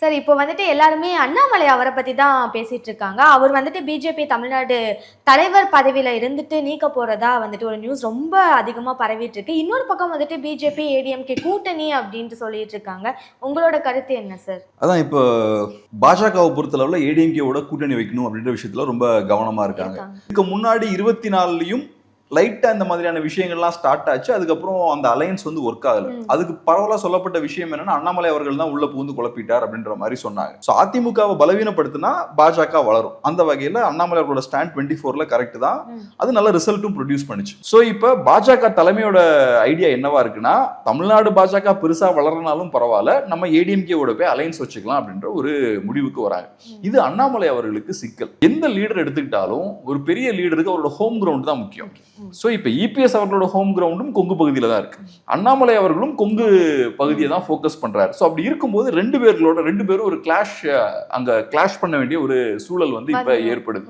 Sir இப்போ வந்துட்டு எல்லாருமே அண்ணாமலை அவரை பத்தி தான் பேசிட்டு இருக்காங்க. அவர் வந்துட்டு பிஜேபி தமிழ்நாடு தலைவர் பதவியில இருந்துட்டு நீக்க போறதா வந்துட்டு ஒரு நியூஸ் ரொம்ப அதிகமா பரவிட்டு இருக்கு. இன்னொரு பக்கம் வந்துட்டு பிஜேபி, ஏடிஎம்கே கூட்டணி அப்படின்ட்டு சொல்லிட்டு இருக்காங்க. உங்களோட கருத்து என்ன சார்? அதான் இப்போ பாஜகவை பொறுத்தளவுல ஏடிஎம்கேவோட கூட்டணி வைக்கணும் அப்படின்ற விஷயத்துல ரொம்ப கவனமா இருக்காங்க. இதுக்கு முன்னாடி 24லயும் லைட்டா இந்த மாதிரியான விஷயங்கள்லாம் ஸ்டார்ட் ஆச்சு. அதுக்கப்புறம் அந்த அலையன்ஸ் வந்து ஒர்க் ஆகல. அதுக்கு பரவலா சொல்லப்பட்ட விஷயம் என்னன்னா, அண்ணாமலை அவர்கள் தான் உள்ள புகுந்து குழப்பிட்டார் அப்படின்ற மாதிரி சொன்னாங்க. சோ அதிமுகவை பலவீனப்படுத்தினா பாஜக வளரும். அந்த வகையில அண்ணாமலை அவர்களோட ஸ்டாண்ட் 24ல கரெக்ட் தான். அது நல்ல ரிசல்ட்டும் ப்ரொடியூஸ் பண்ணுச்சு. சோ இப்ப பாஜக தலைமையோட ஐடியா என்னவா இருக்குன்னா, தமிழ்நாடு பாஜக பெருசா வளரனாலும் பரவாயில்ல, நம்ம ஏடிஎம்கேவோட போய் அலையன்ஸ் வச்சுக்கலாம் அப்படின்ற ஒரு முடிவுக்கு வராங்க. இது அண்ணாமலை அவர்களுக்கு சிக்கல். எந்த லீடர் எடுத்துக்கிட்டாலும் ஒரு பெரிய லீடருக்கு அவரோட ஹோம் கிரவுண்ட் தான் முக்கியம். சோ இப்ப இபிஎஸ் அவர்களோட ஹோம் கிரவுண்டும் கொங்கு பகுதியில தான் இருக்கு. அண்ணாமலை அவர்களும் கொங்கு பகுதியை தான் போக்கஸ் பண்றாரு. சோ அப்படி இருக்கும்போது ரெண்டு பேரும் ஒரு கிளாஷ் பண்ண வேண்டிய ஒரு சூழல் வந்து இப்ப ஏற்படுது.